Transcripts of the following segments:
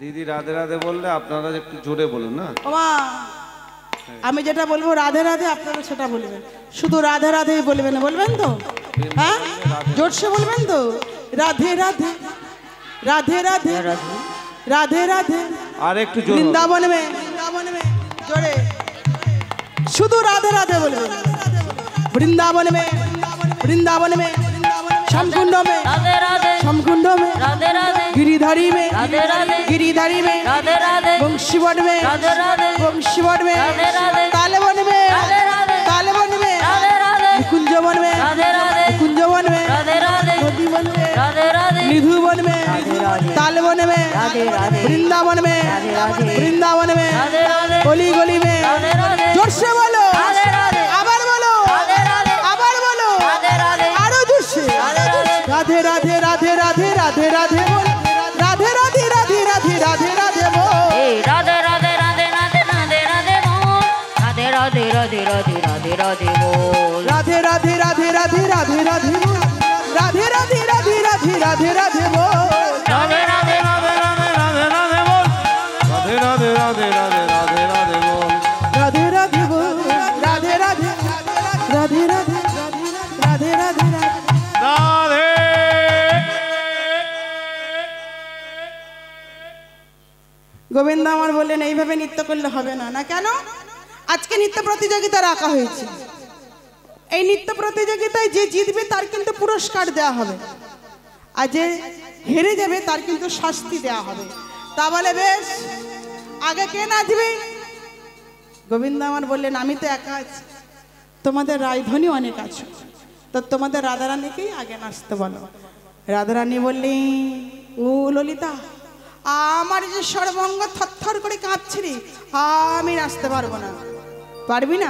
দিদি রাধে রাধে বললে আপনারা একটু জোরে বলুন না। ওমা আমি যেটা বলবো রাধে রাধে আপনারা সেটা বলবেন, শুধু রাধে রাধেই বলবেন, বলবেন তো? হ্যাঁ জোরসে বলবেন তো? রাধে রাধে রাধে রাধে রাধে রাধে। আর একটু জোরে। বৃন্দাবন মে জোরে শুধু রাধে রাধে বলবেন। বৃন্দাবন মে श्यामकुंड में राधे राधे, श्यामकुंड में राधे राधे, गिरिधारी में राधे राधे, गिरिधारी में राधे राधे, वंशीवट में राधे राधे, वंशीवट में राधे राधे, तालवन में राधे राधे, तालवन में राधे राधे, कुंजवन में राधे राधे, कुंजवन में राधे राधे, नदीवन में राधे राधे, निधुवन में तालवन में राधे राधे, वृंदावन में वृंदावन में राधे राधे, गली गली में राधे राधे। जोर से बोलो राधे राधे, आबार बोलो राधे राधे, आबार बोलो राधे राधे, आरो जोर से राधे राधे राधे राधे राधे राधे बोल, राधे राधे राधे राधे राधे राधे बोल, राधे राधे राधे राधे राधे राधे बोल, राधे राधे राधे राधे राधे राधे बोल, राधे राधे राधे राधे राधे राधे बोल, राधे राधे राधे राधे राधे राधे बोल, राधे राधे राधे राधे राधे राधे बोल, राधे राधे राधे राधे राधे राधे बोल, राधे राधे बोल, राधे राधे राधे राधे राधे राधे राधे। গোবিন্দ আমার বললেন এইভাবে নৃত্য করলে হবে না। না কেন? আজকে নৃত্য প্রতিযোগিতা রাখা হয়েছে। এই নৃত্য প্রতিযোগিতায় যে জিতবে তার কিন্তু পুরস্কার দেওয়া হবে, আর যে হেরে যাবে তার কিন্তু শাস্তি দেওয়া হবে। তা বলে বেশ, আগে কে নাচবে? গোবিন্দ আমার বললেন আমি তো একা আছি, তোমাদের রায়ধনী অনেক আছে, তো তোমাদের রাধারানীকেই আগে নাচতে বলো। রাধারানী বললেন ও ললিতা, আমার যে সর্বাঙ্গ থরথর করে কাঁপছে রে, আমি নাচতে পারবো না। পারবি না?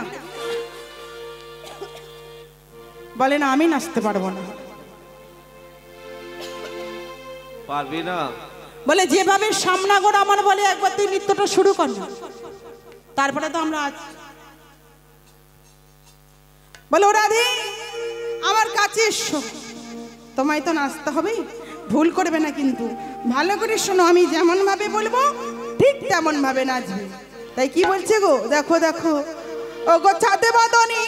বলে না আমি নাচতে পারবো না। পারবি না? বলে যেভাবে সামনাগর আমার বলে একবার তুই নৃত্যটা শুরু কর না, তারপরে তো আমরা আছি। বলে ও রাধে আমার কাছে এসো, তোমায় তো নাচতে হবে, ভুল করবে না কিন্তু, ভালো করে শোনো, আমি যেমন ভাবে বলবো ঠিক তেমন ভাবে নাচবে। তাই কি বলছে গো, দেখো দেখো ও গো ছাদে বাদনি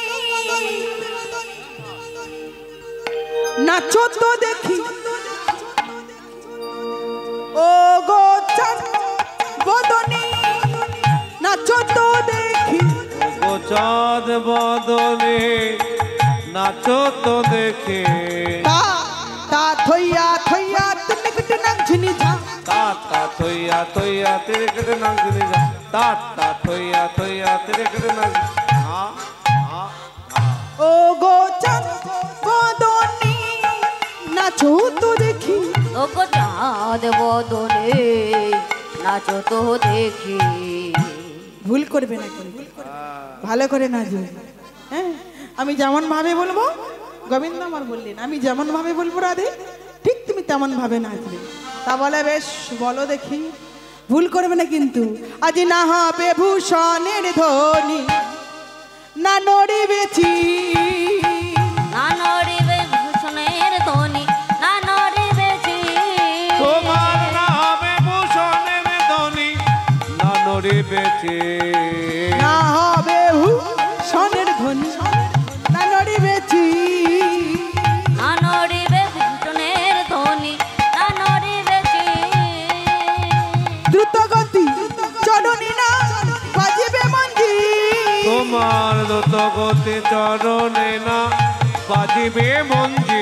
নাচো তো দেখি, ও গো ছাদ বাদনি নাচো তো দেখি, ও চাঁদ বদনে নাচো তো দেখে, তা তা থইয়া থইয়া তুমি কিট নাক ঝুনি ঝা, তা তা থইয়া থইয়া তেরে কেটে নাক দিনে যা, তা তা থইয়া থইয়া তেরে কেটে নাক। ও গো চাঁদ বদনি নাচো তো দেখি, ও গো চাঁদ বদনে নাচো তো দেখি। ভুল করবে না কিন্তু, ভালো করে নাচবে। হ্যাঁ আমি যেমন ভাবে বলবো, গোবিন্দ আমার বললেন আমি যেমন ভাবে বলবো রাধে ঠিক তুমি তেমন ভাবে নাচবে। তা বলে বেশ বলো দেখি, ভুল করবে না কিন্তু। আজ না হবে ভূষণের ধ্বনি না নড়িবেছি, না নড়িবে ভূষণের ধ্বনি না নড়িবেছি, তোমার না হবে ভূষণের ধ্বনি না নড়িবেছি, না হবে ভূষণের ধ্বনি না নড়িবেছি, না নড়িবে ভূষণের ধ্বনি না নড়িবেছি, দ্রুত গতি চরণী না বাজিবে মঞ্জি, তোমার দ্রুত গতি চরণে না বাজিবে মঞ্জি,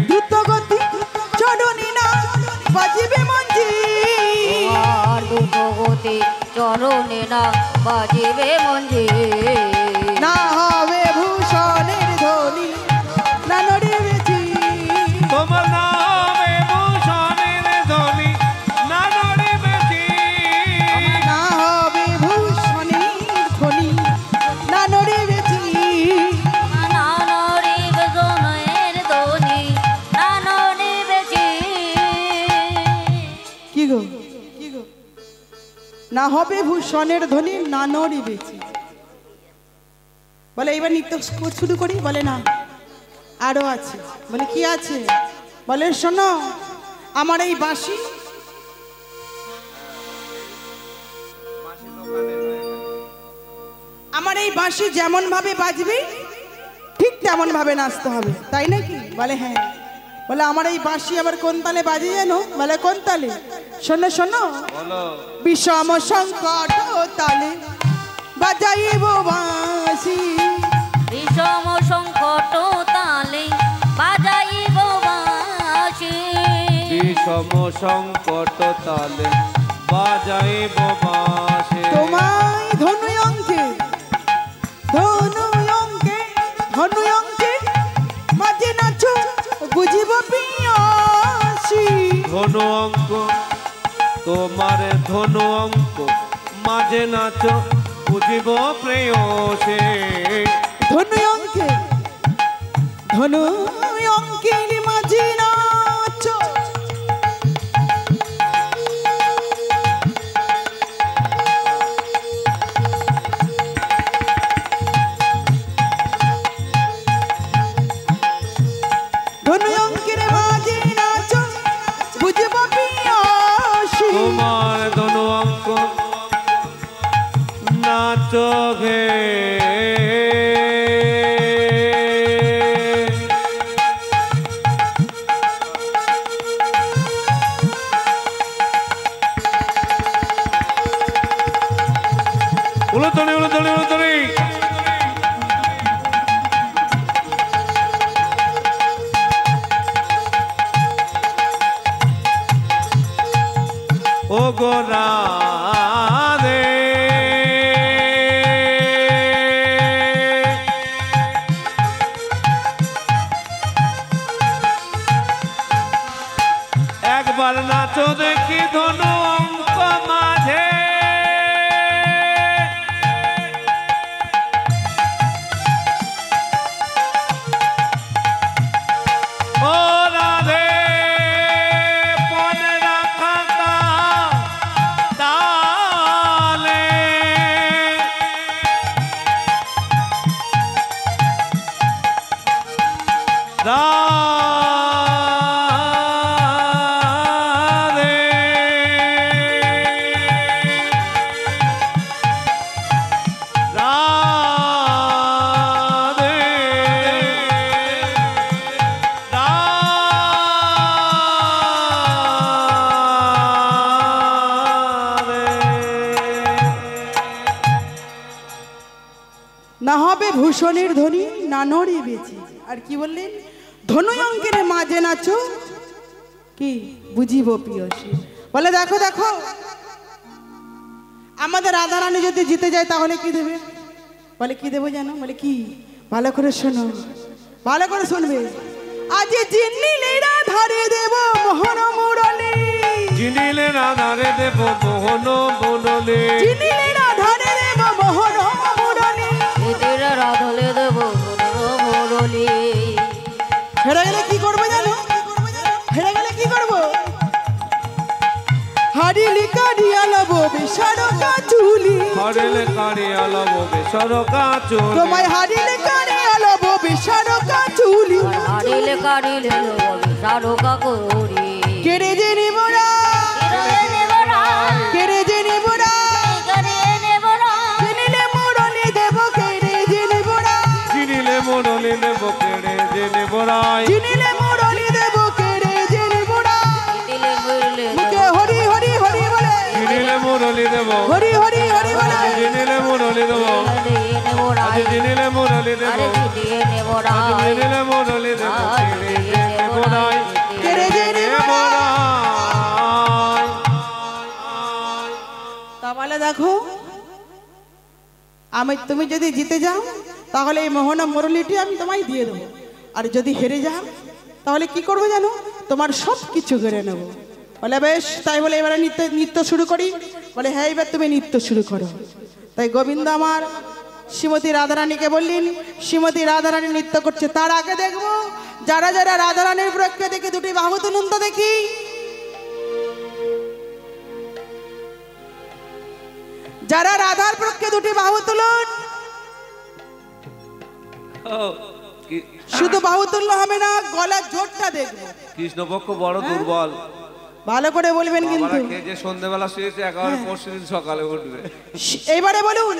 দ্রুত গতি চরণী না বাজিবে মঞ্জি, তোমার দ্রুত গতি চরণে না বাজিবে মঞ্জি, না হবে ভূষণের ধ্বনি না নড়িবেছি, তোমার না হবে ভূষণের ধ্বনি না নড়িবেছি, না হবে ভূষণের ধ্বনি না নড়িবেছি, না নড়িবে জনের ধ্বনি না নড়িবেছি। কি গো কি গো, না হবে ভূষণের ধ্বনি না নড়িবেছি। বলে এইবার নৃত্য শুরু করি, বলে না আরো আছে। বলে কি আছে? বলে শোনো আমার এই বাঁশি আমার এই বাঁশি যেমন ভাবে বাজবে ঠিক তেমন ভাবে নাচতে হবে, তাই নাকি? বলে হ্যাঁ। বলে আমার এই বাঁশি আবার কোন তালে বাজে জানো? বলে কোন তালে? শোনো শোনো, বিষম সংকট তালে বাজাইব বাঁশি, বিষম সংকট তালে বাজাইব বাঁশি, বিষম সংকট তালে বাজাইব বাঁশি। তোমায় ধনু অঙ্কে ধনু অঙ্কে ধনু অঙ্কে মাঝে নাচো বুঝিব পিয়াসি। ধনু অঙ্ক তোমার ধনু অঙ্ক মাঝে নাচ বুঝিব প্রেয়সে। ধনু অঙ্কে ধনু অঙ্কের মাঝে নাচো ধনু অঙ্কের মাঝে নাচো বুঝিব পিয়াসি। তোমার ধনু অঙ্ক নাচ ঘে উলতনি উলতনি উলতনি। ও গো রাধে একবার নাচো দেখি ধনু অঙ্ক মাঝে। ও রাধে পন রাখা তালে রাধে রাধে না হবে ভূষণের ধ্বনি না নড়ে বেঁচে। আর কি বললেন? ধনু অঙ্কের মাঝে নাচো কি বুঝিব পিয়সী। বলে দেখো দেখো, আমাদের রাধারানী যদি জিতে যায় তাহলে কি দেবে? বলে কি দেবো জানো? বলে কি? ভালো করে শোনো, ভালো করে শুনবে। আজ জিনিলে রাধারে দেব মোহন মুরলি, জিনিলে রাধারে দেব মোহন মুরলি, জিনিলে রাধারে দেব মোহন মুরলি। এদের রাধলে দেব মুরলি। হেরে গেলে কি করবো জানো? হেরে গেলে কি করবো? হারিলি কারিয়া লব বেসরকা চুলি, হরেলে কারিয়া লব বেসরকা চুলি, তোমায় হারিলে কারিয়া লব বেসরকা চুলি। হারিলে কারিলে সারকা করি, কেড়ে যে নিবরা কেড়ে যে নিবরা, চিনিলে মুরলি দেব কেড়ে যে নিবরা, জিনিলে মুরলি দেব কেড়ে যে নিবরাই, চিনিলে মুরলি দেব কেড়ে যে নিবরা। দিলে মুরলি মুখে হরি হরি হরি বলে, জিনিলে মুরলি দেব, হরি হরি হরি বলে, জিনিলে মুরলি দেব, দিয়ে নেব রাই, জিনিলে মুরলি দেব, আরে দিয়ে নেব রাই, জিনিলে মুরলি দেব কেড়ে যে নিবরাই, কেড়ে যে নিবরা। নিবরাই। তাহলে দেখো, তুমি যদি জিতে যাও তাহলে এই মোহনা মুরলিটি আমি তোমায় দিয়ে দেবো, আর যদি হেরে যাও তাহলে কি করবো জানো? তোমার সব কিছু কেড়ে নেবো। বলে বেশ, তাই বলে এবারে নৃত্য শুরু করি। বলে হ্যাঁ, এবার তুমি নৃত্য শুরু করো। তাই গোবিন্দ আমার শ্রীমতী রাধারানীকে বললেন, শ্রীমতী রাধারানী নৃত্য করছে। তার আগে দেখবো যারা যারা রাধারানীর পক্ষে দেখি দুটি বাহু তুলুন তো দেখি। যারা রাধার পক্ষে দুটি বাহু তুলুন। শুধু বাহু তুললে হবে না, গলার জোরটা দেখবো। কৃষ্ণপক্ষ বড় দুর্বল। ভালো করে বলবেন কিন্তু। বাবারা খেয়ে যে সন্ধ্যেবেলা শুয়েছে একেবারে পরশু দিন সকালে উঠবে। এবারে বলুন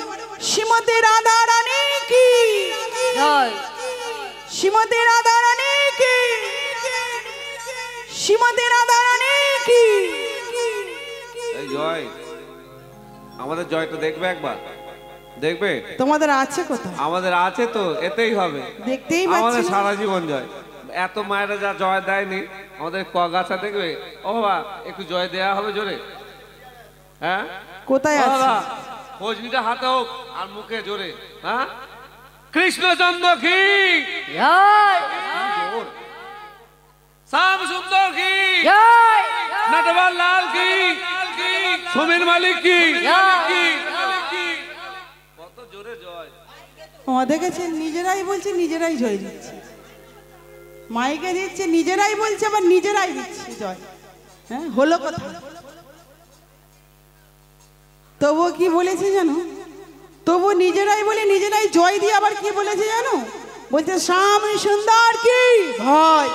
শ্রীমতী রাধা রানী কি জয়। শ্রীমতী রাধা রানী কি শ্রীমতী রাধা রানী কি। এই জয়, আমাদের জয়টা দেখবে একবার, দেখবে? তোমাদের আছে কোথায়? আমাদের আছে তো, এতেই হবে। দেখতেই আমাদের পাচ্ছি না। সারা জীবন জয়। এত মায়েরা যা জয় দেয়নি, আমাদের কগাছা দেখবে। ও বাবা, একটু জয় দেয়া হবে জোরে। হ্যাঁ কোথায় ও আছে? বাবা, খোঁজবিটা হাতে হোক আর মুখে জোরে। হ্যাঁ, কৃষ্ণচন্দ্র কি জয়। শ্যাম সুন্দর কি, জয়। নটবর লাল কি, সমীর মালিক কি, কত জোরে জয়। দেখেছেন নিজেরাই বলছে, নিজেরাই জয় দিচ্ছে। মাইকে দিচ্ছে, নিজেরাই বলছে, আবার নিজেরাই দিচ্ছে জয়। হ্যাঁ, হলো কথা। তবু কি বলেছে জানো? তবু নিজেরাই বলে নিজেরাই জয় দিয়ে আবার কি বলেছে জানো? বলছে শ্যাম সুন্দর কি ভয়,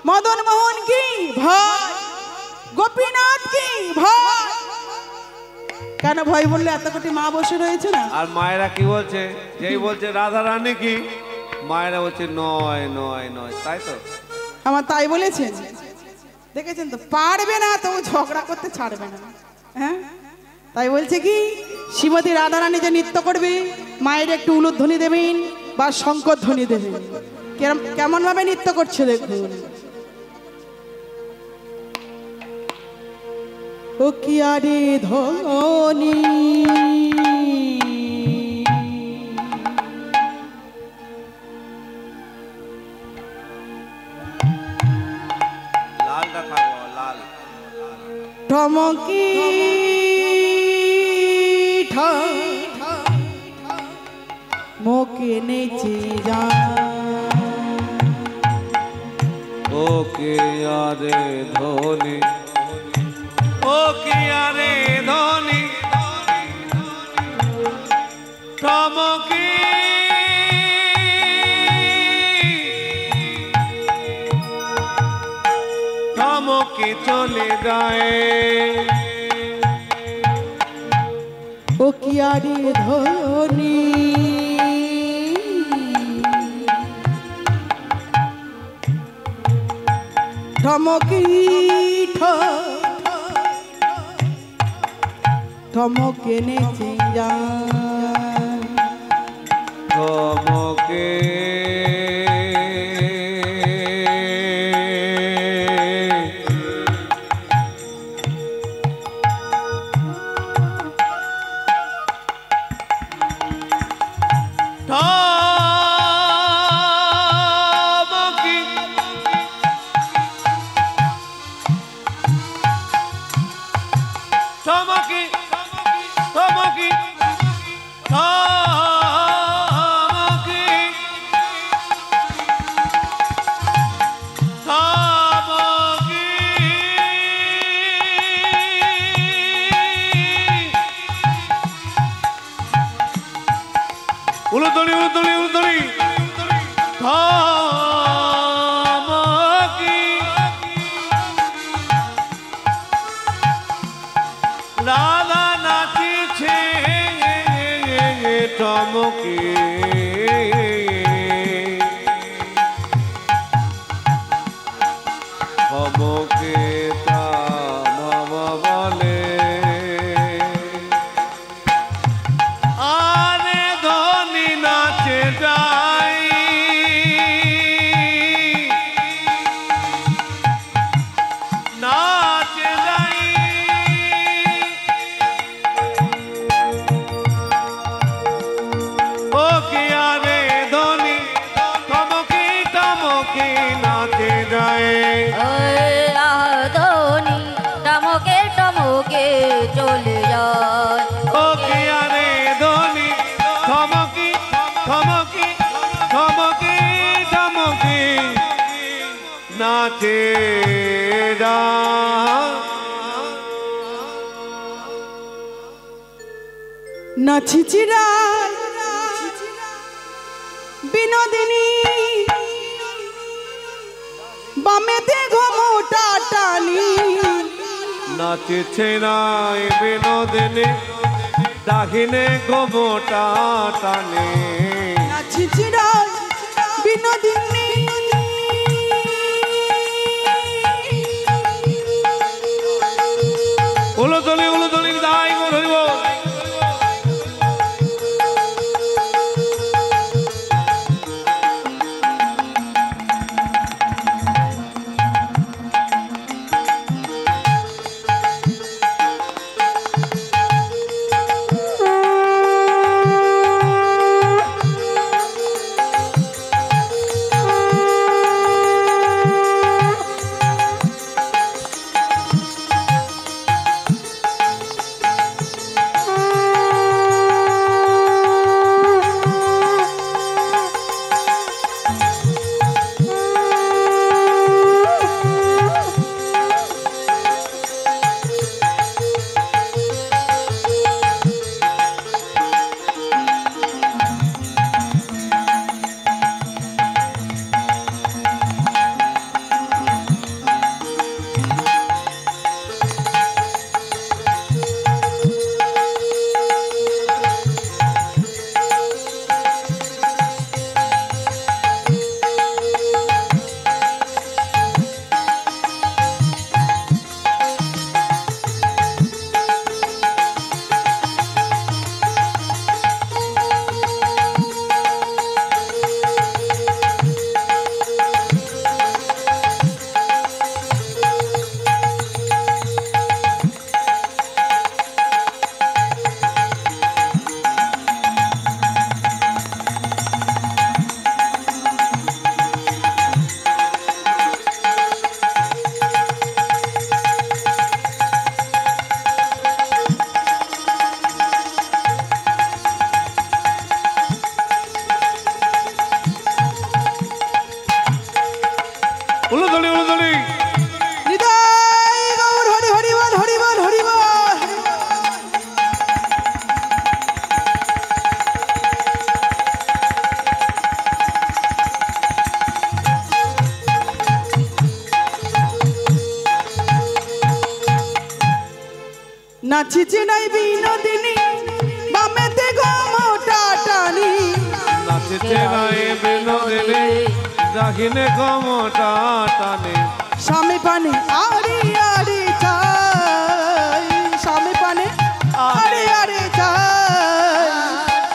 মদন মোহন কি ভয়, গোপীনাথ কি ভয়। কেন ভয় বললে? এত কোটি মা বসে রয়েছে না। আর মায়েরা কি বলছে? যেই বলছে রাধা রানী কি, মায়েরা বলছে নয় নয় নয়। তাই তো আমার তাই বলেছেন। দেখেছেন তো, পারবে না তো ঝগড়া করতে ছাড়বে না। হ্যাঁ, তাই বলছে কি শ্রীমতী রাধারানী যে নৃত্য করবে, মায়ের একটু উলুধ্বনি দেবেন বা শঙ্কর ধ্বনি দেবেন। কেমন ভাবে নৃত্য করছে দেখুন। ও কি আরে ধনি লালটা থাকবো, লাল ঠমকি মোকে নেচে যা। ও কে আরে ধনি, ও কে আরে ধনি, চমকি চমকি চলে যায়। ও কি আরে ধনি ঠমকি ঠমকে নেচে যা। চমকে চমকি চমকি চমকি চমকি উলুধ্বনি উলুধ্বনি উলুধ্বনি চমকি রাধা নাচিছে চমকে চমকে তাম বলে আরে ধনি নাচে যাই নাচে যাই ও কি আরে ধনি চমকি চমকি নাচে যায় ধনি টমকে টমকে চলে যায়। ও কি আরে ধনি চমকি চমকি চমকি চমকি নাচে যায়। নাচিচিরা বিনোদিনী বামেতে ঘুমোটা টানি নাচিছে নাই বিনোদিনী দাহিনে গোমটা টানে নাচিছে নাই বিনোদিনী উলুতলি দাই গো ধরিব উলুতলি হৃদয় গৌর হরি হরি বল হরি বল হরি বল নাচিছে নাই বিনোদিনী বামেতে গোমটা টানি নাচিছে নাই বিনোদিনী দাহিনে গোমটা টানে স্বামী পানে আরে আরে চাই স্বামী পানে আরে আরে চাই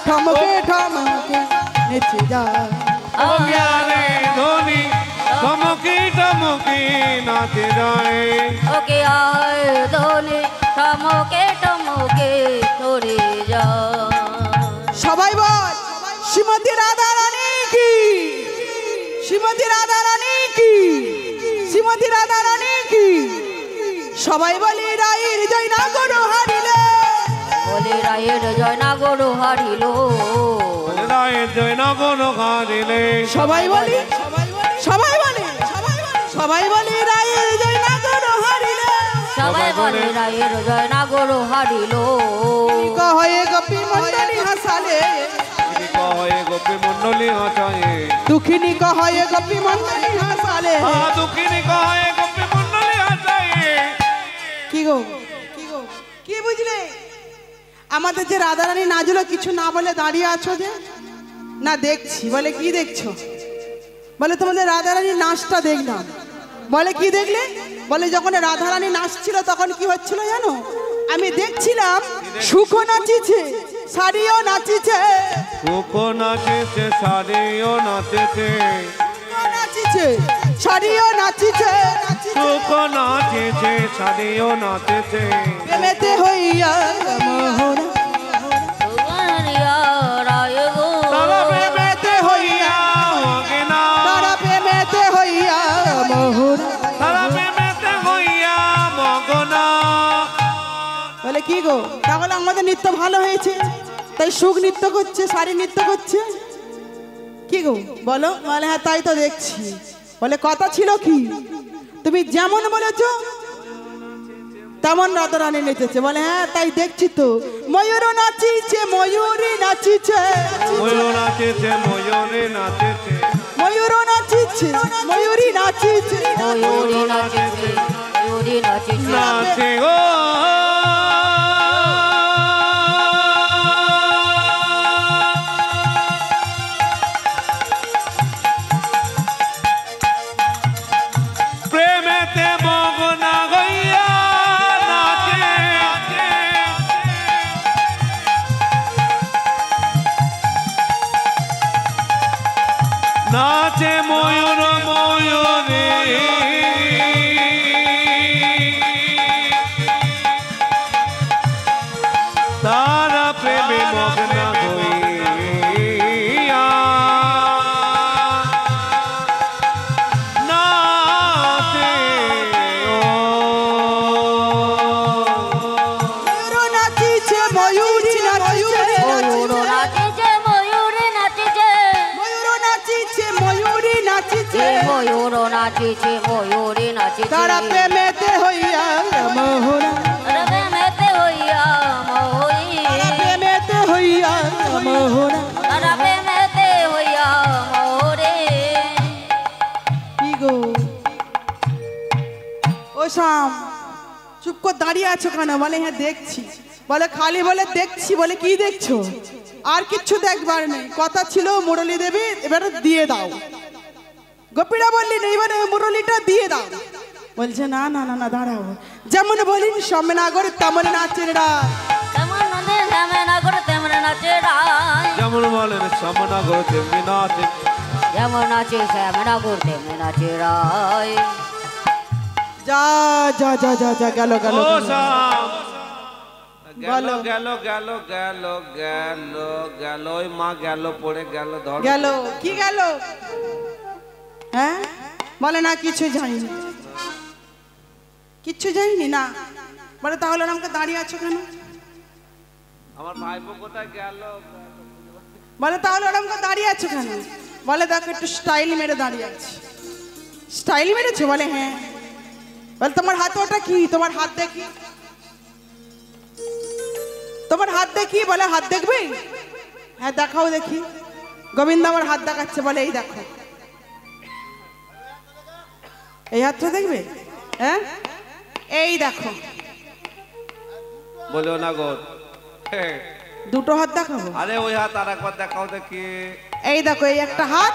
ঠমকে ঠমকে নেচে যায় রে ধনি টমকি নাচে যায় ওকে আয় ধনে টমকে ধরে যা সবাই বল শ্রীমতী রাধা রানী কি শ্রীমতী রাধা রানী কি শ্রীমতী রাধা রানী কি সবাই বলি রায়ের জয় না করো হারিলে বলে রায়ের জয়নাগর হারিল রায়ের জয়নগর হারিলে সবাই বলি সবাই বলি সবাই বলি রায়ের জয় না করো হারিলে সবাই বলে রায়ের জয়নাগর হারিল কহে গোপী মন্ডলী হাসালে কহে গোপী মন্ডলী হাসায়ে দুঃখিনী কহে গোপী মন্ডলী হাসালে দুঃখিনী কহে গোপী মন্ডলী হাসায়ে কি গো কি বুঝলে আমাদের যে রাধারানী নাচলো কিছু না বলে দাঁড়িয়ে আছো যে না দেখছি বলে কি দেখছো বলে তোমাদের রাধারানী নাচটা দেখলাম বলে কি দেখলে বলে যখন রাধারানী নাচছিল তখন কি হচ্ছিল জানো আমি দেখছিলাম সুখ নাচিছে শাড়িও নাচিছে সুখ নাচিছে শাড়িও নাচিছে নাচিছে শাড়িও নাচিছে সুখ নাচিছে শাড়িও নাচিছে প্রেমেতে হইয়া মোহনা রায় গো তারা প্রেমেতে হইয়া অগিনা তারা প্রেমেতে হইয়া মোহনা তারা প্রেমেতে হইয়া মগনা বলে কি গো তাহলে আমাদের নৃত্য ভালো হয়েছে তাই সুখ নৃত্য করছে শাড়ি নৃত্য করছে কি গো বলো বলে হ্যাঁ তাই তো দেখছি বলে কথা ছিল কি তুমি যেমন বলেছো তেমন রাধারানী নেচেছে বলে হ্যাঁ তাই দেখছি তো ময়ূর নাচিছে ময়ূরী নাচিছে ময়ূর নাচেছে ময়ূরে নাচেছে ময়ূর নাচিছে ময়ূরী নাচিছে ময়ূরী নাচেছে ময়ূরী নাচেছে নাচে গো নাচে ময়ূর ময়ূরে তারা প্রেমে মগ্ন হইয়া নাচে নাচিছে ময়ূরী নাচিছে ময়ূর নাচিছে ময়ূর নাচিছে ময়ূর নাচিছে ময়ূরী নাচিছে ময়ূর নাচিছে ময়ূর নাচিছে তারা প্রেমেতে হইয়া মোহনা প্রেমেতে হইয়া মোহী প্রেমেতে হইয়া মোহনা তারা প্রেমেতে হইয়া মোরে কি গো ও শাম চুপ করে দাঁড়িয়ে আছো কেন? বলে হ্যাঁ দেখছি। বলে খালি বলে দেখছি। বলে কি দেখছো? আর কিচ্ছু দেখবার নেই। কথা ছিল মুরলী দেবী এবারে দিয়ে দাও। গোপীরা বললি এইবারে মুরলীটা দিয়ে দাও। বলছে না না না না দাঁড়াও, যেমন বলিন সমনাগর তেমন নাচের রায়, তেমন নদী তেমন নগর তেমন নাচে রায় যেমন বলেন সমনগর তেমনি নাচে যেমন নাচে শ্যামনগর তেমন নাচে রায় যা যা যা যা যা গেল গেল ও গেল। শাম গেল বলো। গেল গেল গেল গেল গেল ওই মা গেল পড়ে গেল ধর গেল কি গেল? হ্যাঁ বলে না কিছু জানিনি, কিচ্ছু জানিনি না। বলে তাহলে আমাকে দাঁড়িয়ে আছো কেন? আমার ভাইপো কোথায় গেল? বলে তাহলে আমাকে দাঁড়িয়ে আছো কেন? বলে দেখো একটু স্টাইল মেরে দাঁড়িয়ে আছি। স্টাইল মেরেছো? বলে হ্যাঁ। বলে তোমার হাতে ওটা কি? তোমার হাত দেখি, তোমার হাত দেখি। বলে হাত দেখবে? হ্যাঁ দেখাও দেখি। গোবিন্দ আমার হাত দেখাচ্ছে। বলে এই দেখো, এই হাতটা দেখবে? হ্যাঁ এই দেখো। বলো না গো দুটো হাত দেখাবো? আরে ওই হাত আর একবার দেখাও দেখি। এই দেখো এই একটা হাত,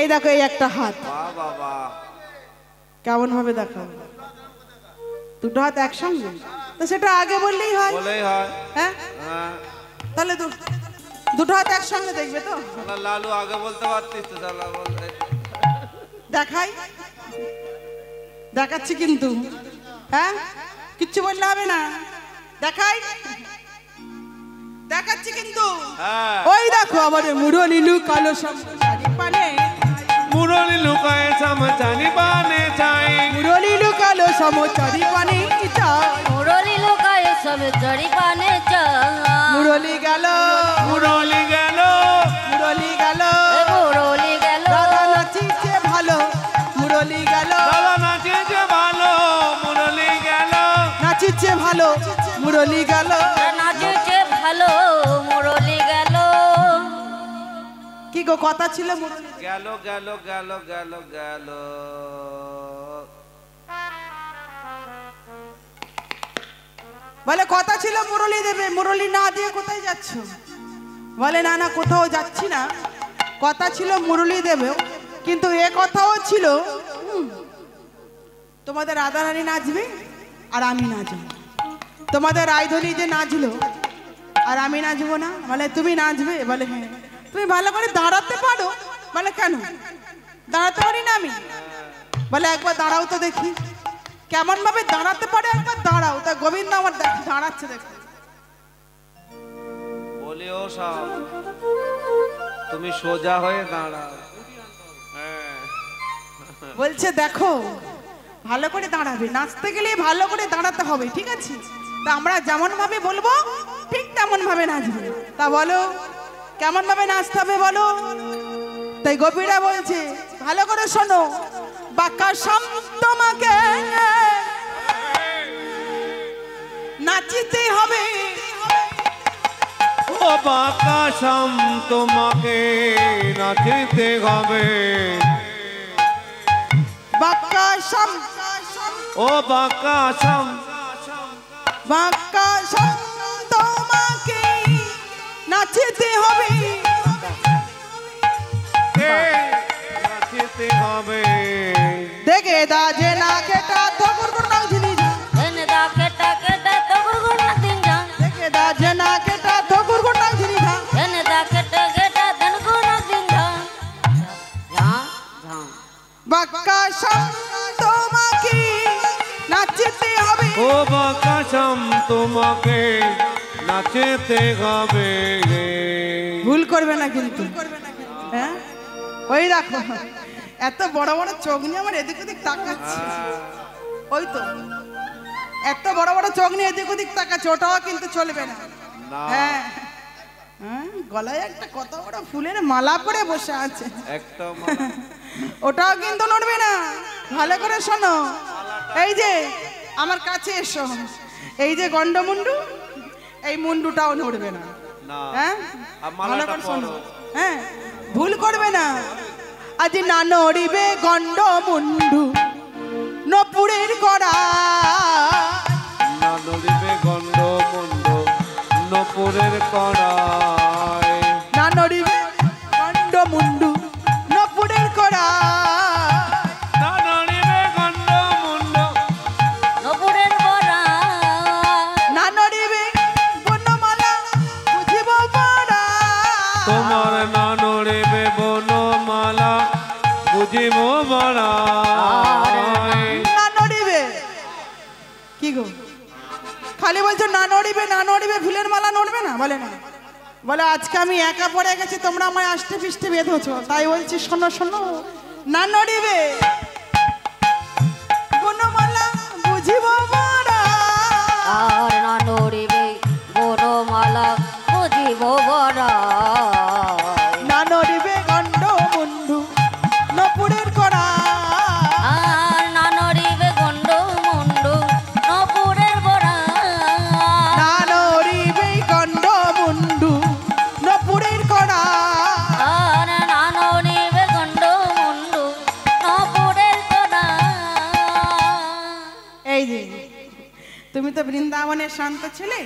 এই দেখো এই একটা হাত। বাহ বাবা কেমন ভাবে দেখাবো? দুটো হাত একসঙ্গে? তো সেটা আগে বললেই হয়। বলেই হয়। হ্যাঁ হ্যাঁ তাহলে দুটো হাত একসঙ্গে দেখবে তো? শালা লালু আগে বলতে পারতিস তো শালা বলে দেখাই, দেখাচ্ছি কিন্তু। হ্যাঁ কিচ্ছু বললে হবে না, দেখাই, দেখাচ্ছি কিন্তু। হ্যাঁ ওই দেখো আমার মুরলী কালো শাড়ি পানে, মুরলি লুকায় চামচানি বানে চাই মুরলী কালো চারি পানে চাই। মুরলি লুকায় সব চড়ি পানে চায় মুরলী গেল, মুরলি গেল মুরলী গেল, মুরলি গেল দাদা নাচিছে ভালো, মুরলী গেল, দাদা নাচেছে ভালো মুরলি গেল নাচিছে ভালো, মুরলী গেল। নাচেছে ভালো মুরলি গেল কি গো কথা ছিল মুরলী? গেল গেল গেল গেল গেল বলে কথা ছিল মুরলী দেবে, মুরলী না দিয়ে কোথায় যাচ্ছ? বলে না না কোথাও যাচ্ছি না, কথা ছিল মুরলী দেবে, কিন্তু এ কথাও ছিল তোমাদের রাধারানী নাচবে আর আমি নাচবো। তোমাদের রায়ধনী যে নাচলো আর আমি নাচবো না? বলে তুমি নাচবে? বলে হ্যাঁ। তুমি ভালো করে দাঁড়াতে পারো? বলে কেন দাঁড়াতে পারি না আমি? বলে একবার দাঁড়াও তো দেখি। কেমন ভাবে দাঁড়াতে পারে একবার দাঁড়াও। তা গোবিন্দ আমার দাঁড়াচ্ছে দেখো। বলি ও সব তুমি সোজা হয়ে দাঁড়াও। হ্যাঁ বলছে দেখো ভালো করে দাঁড়াবে, নাচতে গেলে ভালো করে দাঁড়াতে হবে, ঠিক আছে? তা আমরা যেমন ভাবে বলবো ঠিক তেমন ভাবে নাচবে। তা বলো কেমন ভাবে নাচতে হবে বলো? তাই গোপীরা বলছে ভালো করে শোনো, বাঁকা শাম তোমাকে নাচিতে হবে, ও বাঁকা শাম তোমাকে নাচিতে হবে, বাঁকা শাম, ও বাঁকা শাম বাঁকা শাম তোমাকে নাচিতে হবে, নাচিতে হবে। দেখে দা যে না কেটা তবুর গুণ ঝিনি যা, এনে দা কেটা কেটা তো গুরগুনা দিন যা দেখে দা যে না কেটা তবুর গুণ ঝিনি যা, এনে দা কেটা কেটা দেন গুনা দিন যা বাক্কাশম তোমাকে নাচতে হবে, ও বাকাশম তোমাকে নাচতে হবে। ভুল করবে না কিন্তু। হ্যাঁ ওই দেখো এত বড় বড় চোখ নিয়ে আমার এদিক ওদিক তাকাচ্ছে, ওই তো এত বড় বড় চোখ নিয়ে এদিক ওদিক তাকাচ্ছে, ওটাও কিন্তু চলবে না। না, হ্যাঁ হ্যাঁ, গলায় একটা কত বড় ফুলের মালা পরে বসে আছে, একটা ওটাও কিন্তু নড়বে না। ভালো করে শোনো, এই যে আমার কাছে এসো, এই যে গন্ডমুন্ডু, এই মুন্ডুটাও নড়বে না। না, হ্যাঁ আর ভালো মালাটা করে শোনো, পরো। হ্যাঁ ভুল করবে না। আজ না নড়িবে গন্ডমুন্ডু নপুরের কড়া, না নড়িবে গন্ড মন্ড নপুরের কড়াই, না নড়িবে গন্ডমুন্ডু নপুরের কড়া, না নড়িবে গন্ড মন্ড নপুরের বরা, না নড়িবে বনমালা বুঝিব পাড়া, তোমার না নড়িবে বনমালা বুঝিব বড়াই। না নড়িবে কি গো, খালি বলছো না নড়িবে না নড়িবে, ফুলের মালা নড়বে না? বলে না, বলে আজকে আমি একা পড়ে গেছি, তোমরা আমায় আষ্টে পিষ্টে বেঁধেছো, তাই বলছি শোনো শোনো, না নড়িবে বনমালা বুঝিব পাড়া, আর না নড়িবে বনমালা বুঝিব বরা, না নড়িবে গন্ডমুন্ডু নপুরের কড়া, আর না নড়িবে গন্ড মুন্ডু নপুরের বরা, না নড়িবে গন্ডমুন্ডু নপুরের কড়া। আর না নড়িবে গন্ড মুন্ডু নপুরের বরা। এই যে তুমি তো বৃন্দাবনের শান্ত ছেলে,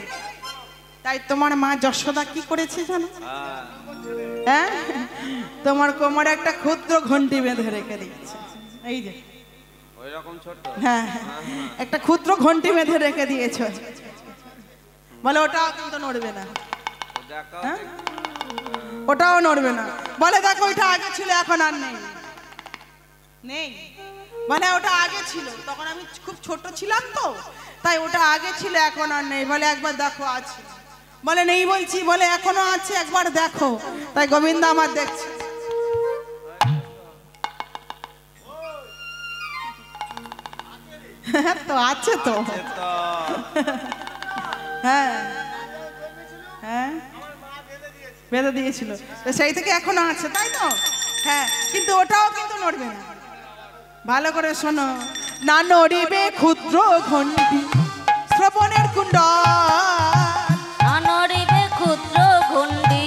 তাই তোমার মা যশোদা কি করেছে জানো? হ্যাঁ, তোমার কোমরে একটা ক্ষুদ্র ঘন্টি বেঁধে রেখে দিয়েছে, এই যে ওই রকম ছোট, হ্যাঁ একটা ক্ষুদ্র ঘন্টি বেঁধে রেখে দিয়েছো, বলে ওটাও কিন্তু নড়বে না। দেখো হ্যাঁ? ওটাও নড়বে না, বলে দেখো ওইটা আগে ছিল এখন আর নেই, নেই মানে ওটা আগে ছিল, তখন আমি খুব ছোট ছিলাম তো, তাই ওটা আগে ছিল এখন আর নেই, বলে একবার দেখো আছে, বলে নেই বলছি, বলে এখনো আছে একবার দেখো, তাই গোবিন্দ আমার দেখছে। তো আছে তো, হ্যাঁ হ্যাঁ বেঁধে দিয়েছিল, তো সেই থেকে এখনো আছে, তাই তো? হ্যাঁ, কিন্তু ওটাও কিন্তু নড়বে না। ভালো করে শোনো, না নড়িবে ক্ষুদ্র ঘন্টি শ্রবণের কুণ্ড, না নড়িবে ক্ষুদ্র ঘণ্টি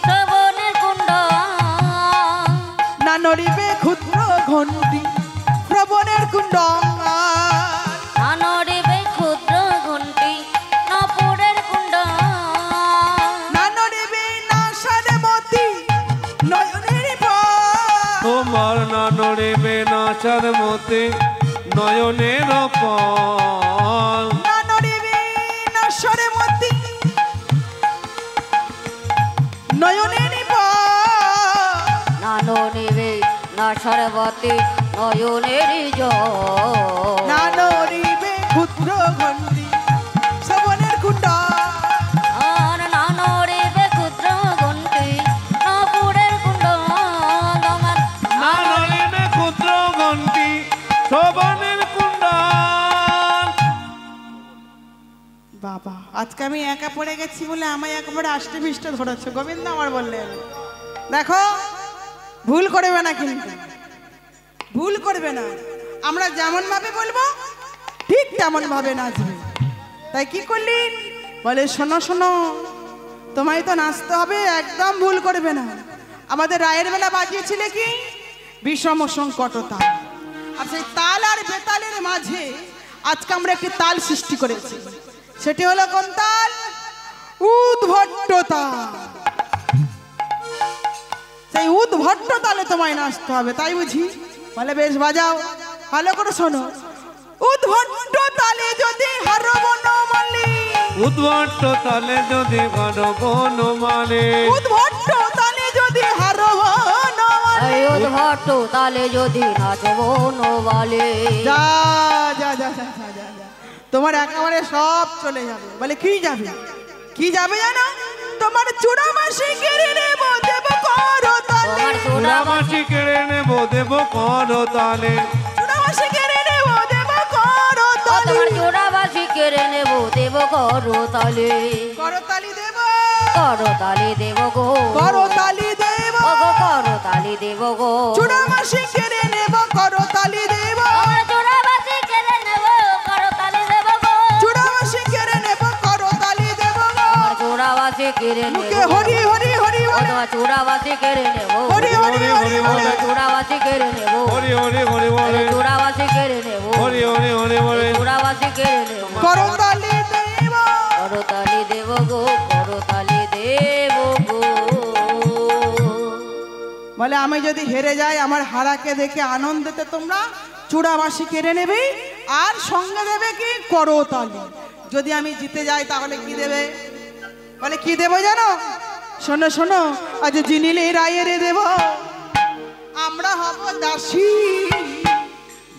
শ্রবণের কুণ্ড, না নড়িবে ক্ষুদ্র ঘন্টি শ্রবণের কুণ্ড, না নড়িবে ক্ষুদ্র ঘণ্টি নপুরের কুণ্ড, না নড়িবে নাসার মতি নয়নের পর, তোমার না নড়িবে নাচার মতে নয়নের পাল, না নড়িবে নাসার মতি নয়নের পর, না নড়িবে না সরবতী নয়নেরই জল, না নড়িবে ক্ষুদ্র ঘন্টি শ্রবণের কুণ্ড, আর না নড়িবে ক্ষুদ্র ঘণ্টি নপুরের কুণ্ড, তোমার না নড়িবে ক্ষুদ্র ঘণ্টি শোভনের কুণ্ডল। বাবা আজকে আমি একা পড়ে গেছি বলে আমায় একবারে আষ্টে পিষ্টে ধরেছে, গোবিন্দ আমার বললেন দেখো ভুল করবে না, কিন্তু ভুল করবে না, আমরা যেমন ভাবে বলবো ঠিক তেমন ভাবে নাচবে। তাই কি করলি, বলে শোনো শোনো, তোমায় তো নাচতে হবে, একদম ভুল করবে না। আমাদের রায়ের বেলা বাজিয়েছিলে কি বিষম সংকটতা, আর সেই তাল আর বেতালের মাঝে আজকে আমরা একটি তাল সৃষ্টি করেছি, সেটি হলো কোন তাল? উদ্ভট্ট তাল। সেই উদ্ভট্ট তালে তোমায় নাচতে হবে, তাই বুঝি? বলে বেশ বাজাও, ভালো করে শোনো, উদ্ভট্ট তালে যদি হারব নমালি, উদ্ভট্ট তালে যদি হারব নমালে, উদ্ভট্ট তালে যদি হারব নমালি, ভট্ট তালে যদি নাচবো নোবালে। যা যা যা যা যা যা যা। তোমার একেবারে সব চলে যাবে। বলে কি যাবে? কি যাবে জানো? তোমার চূড়া মাসি কেড়ে নেব দেব করো তালে। তোমার চূড়া মাসি কেড়ে নেব দেব করো তালে। চূড়া মাসি কেড়ে নেব দেব করো তালে। তোমার চূড়া বাসি কেড়ে নেব দেব করো তালে। করো তালি দেব। করো তালি দেব গো। করো তালি দেব। ও গো করো তালি দেব গো। চূড়া মাসি কেড়ে নেব করো তালি দেব। তোমার চূড়া বাসি কেড়ে নেব করো তালি দেব গো। চূড়া মাসি কেড়ে নেব করো তালি দেব গো। তোমার চূড়া বাসি কেড়ে নেব। মুখে হরি হরি হরি ও বলে। তোমার চূড়া বাসি কেড়ে নেব। হরি হরি হরি ও বলে। তোমার চূড়া বাসি কেড়ে নেব। হরি হরি হরি বলে। চূড়া বাসি কেড়ে নেব। হরি হরি হরি বলে। চূড়া বাসি কেড়ে নেব। করো তালি দেব। করো তালি দেব গো। করো তালি দেব গো। বলে আমি যদি হেরে যাই আমার হারাকে দেখে আনন্দেতে তোমরা চূড়া মাসি কেড়ে নেবে আর সঙ্গে দেবে কি করো তালি। যদি আমি জিতে যাই তাহলে কি দেবে? বলে কি দেবো জানো? শোনো শোনো, আজ জিনিলে রায়ের দেব আমরা হব দাসী।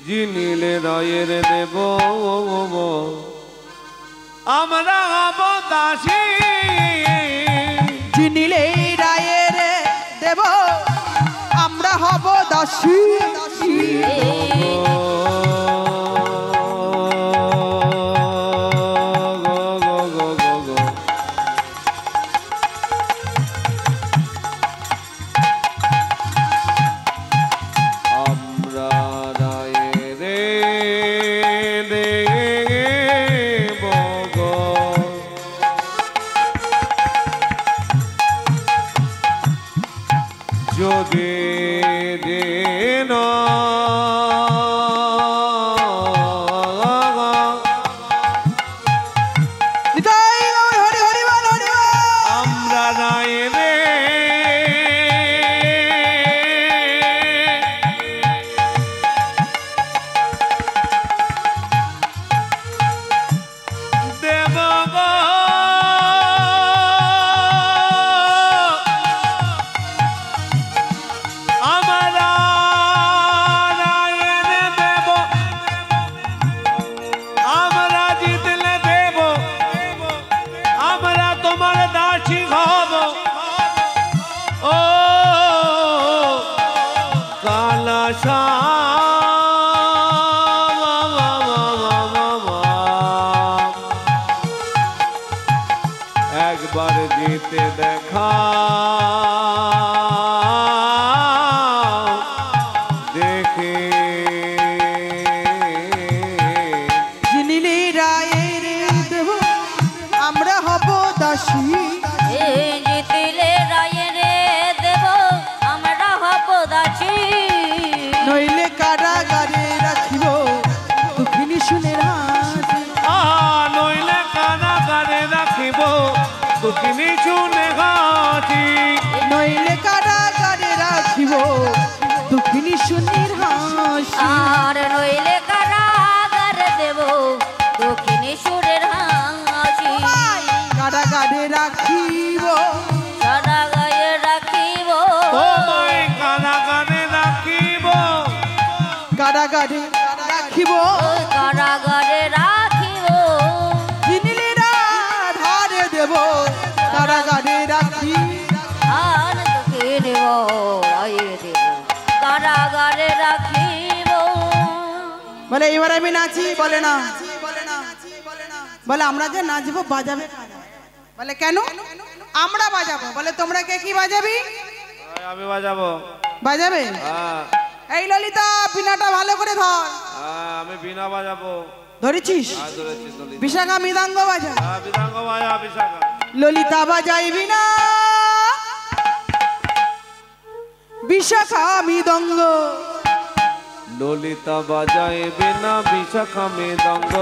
জিনিলে রায়ের দেব আমরা হব দাসী। জিনিলে রায়ের দেব আমরা হব দাসী। যদি দিন হরি হরি বল হরি বল। আমরা রায় রে দেব গো। আমরা রায় রে দেব আমরা জিতলে দেব আমরা তোমার দাসী হব। ও কালাসা একবার জিতে দেখা দেখে। জিনিলে রায়ের দেব আমরা হব দাসী। জিতিলে রায়ের দেব আমরা হব দাসী। নইলে কারাগারে রাখিব দুঃখিনী শুনে হাসি। নইলে কারাগারে রাখিব দুঃখিনী শুনে হাসি। নইলে কারাগারে রাখিব দুঃখিনী শুনে হাসি। আর নইলে কারাগার দেব দক্ষিণী সুরের হাসি। কারাগারে রাখিব সারা গায়ে রাখিব। তোমায় কারাগারে রাখিব। কারাগারে রাখিব কারাগারে রাখিব। জিনিলে ধারে দেব কারাগারে রাখি। আর তোকে দেব রায়ে দেব কারাগারে রাখিব। বলে এবার আমি নাচি। বলে না। বলে আমরা যে নাচবো বাজাবে কারা? বলে কেন? আমরা বাজাবো। বলে তোমরা কে কি বাজাবি? আমি বাজাবো। বাজাবে? এই ললিতা বিনাটা ভালো করে ধর। আমি বিনা বাজাবো। ধরেছিস? ধরেছি ললিতা। বিশাখা মৃদঙ্গ বাজা। বিধাঙ্গ বাজা বিশাখা। ললিতা বাজাই বিনা বিশাখা মৃদঙ্গ। ললিতা বাজায় বিনা বিশাখা মৃদঙ্গ।